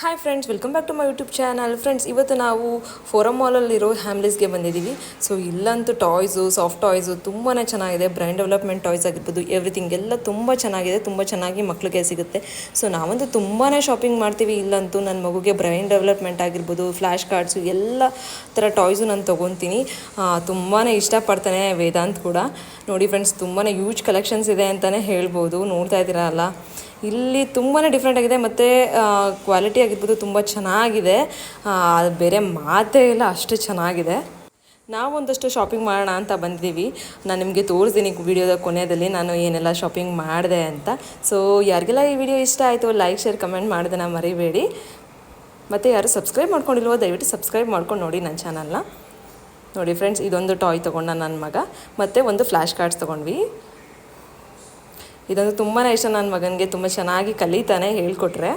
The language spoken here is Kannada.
Hi friends, welcome back to my YouTube channel. Friends, ಇವತ್ತು ನಾವು ಫೋರಮ್ ಮಾಲಲ್ಲಿರೋ ಹ್ಯಾಮ್ಲೀಸ್ಗೆ ಬಂದಿದ್ದೀವಿ. ಸೊ ಇಲ್ಲಂತೂ ಟಾಯ್ಸು, ಸಾಫ್ಟ್ ಟಾಯ್ಸು ತುಂಬಾ ಚೆನ್ನಾಗಿದೆ. ಬ್ರೈನ್ ಡೆವಲಪ್ಮೆಂಟ್ ಟಾಯ್ಸ್ ಆಗಿರ್ಬೋದು, ಎವ್ರಿಥಿಂಗ್ ಎಲ್ಲ ತುಂಬ ಚೆನ್ನಾಗಿದೆ. ತುಂಬ ಚೆನ್ನಾಗಿ ಮಕ್ಕಳಿಗೆ ಸಿಗುತ್ತೆ. ಸೊ ನಾವಂತೂ ತುಂಬಾ ಶಾಪಿಂಗ್ ಮಾಡ್ತೀವಿ ಇಲ್ಲಂತೂ. ನನ್ನ ಮಗುಗೆ ಬ್ರೈನ್ ಡೆವಲಪ್ಮೆಂಟ್ ಆಗಿರ್ಬೋದು, ಫ್ಲ್ಯಾಶ್ ಕಾರ್ಡ್ಸು ಎಲ್ಲ ಥರ ಟಾಯ್ಸು ನಾನು ತೊಗೊತೀನಿ. ತುಂಬಾ ಇಷ್ಟಪಡ್ತಾನೆ ವೇದಾಂತ್ ಕೂಡ. ನೋಡಿ ಫ್ರೆಂಡ್ಸ್, ತುಂಬಾ ಯೂಜ್ ಕಲೆಕ್ಷನ್ಸ್ ಇದೆ ಅಂತಲೇ ಹೇಳ್ಬೋದು. ನೋಡ್ತಾ ಇದ್ದೀರಲ್ಲ, ಇಲ್ಲಿ ತುಂಬಾ ಡಿಫ್ರೆಂಟ್ ಆಗಿದೆ ಮತ್ತು ಕ್ವಾಲಿಟಿ ಆಗಿರ್ಬೋದು ತುಂಬ ಚೆನ್ನಾಗಿದೆ. ಬೇರೆ ಮಾತೇ ಇಲ್ಲ, ಅಷ್ಟು ಚೆನ್ನಾಗಿದೆ. ನಾವೊಂದಷ್ಟು ಶಾಪಿಂಗ್ ಮಾಡೋಣ ಅಂತ ಬಂದಿದ್ದೀವಿ. ನಾನು ನಿಮಗೆ ತೋರಿಸ್ತೀನಿ ವಿಡಿಯೋದ ಕೊನೆಯಲ್ಲಿ ನಾನು ಏನೆಲ್ಲ ಶಾಪಿಂಗ್ ಮಾಡಿದೆ ಅಂತ. ಸೊ ಯಾರಿಗೆಲ್ಲ ಈ ವಿಡಿಯೋ ಇಷ್ಟ ಆಯಿತು, ಲೈಕ್, ಶೇರ್, ಕಮೆಂಟ್ ಮಾಡೋದನ್ನು ಮರಿಬೇಡಿ. ಮತ್ತು ಯಾರು ಸಬ್ಸ್ಕ್ರೈಬ್ ಮಾಡ್ಕೊಂಡಿಲ್ವೋ ದಯವಿಟ್ಟು ಸಬ್ಸ್ಕ್ರೈಬ್ ಮಾಡ್ಕೊಂಡು ನೋಡಿ ನನ್ನ ಚಾನಲ್ನ. ನೋಡಿ ಫ್ರೆಂಡ್ಸ್, ಇದೊಂದು ಟಾಯ್ ತೊಗೊಂಡ ನನ್ನ ಮಗ, ಮತ್ತು ಒಂದು ಫ್ಲ್ಯಾಶ್ ಕಾರ್ಡ್ಸ್ ತೊಗೊಂಡ್ವಿ. ಇದೊಂದು ತುಂಬಾ ಇಷ್ಟ ನನ್ನ ಮಗನಿಗೆ. ತುಂಬ ಚೆನ್ನಾಗಿ ಕಲಿತಾನೆ ಹೇಳ್ಕೊಟ್ರೆ.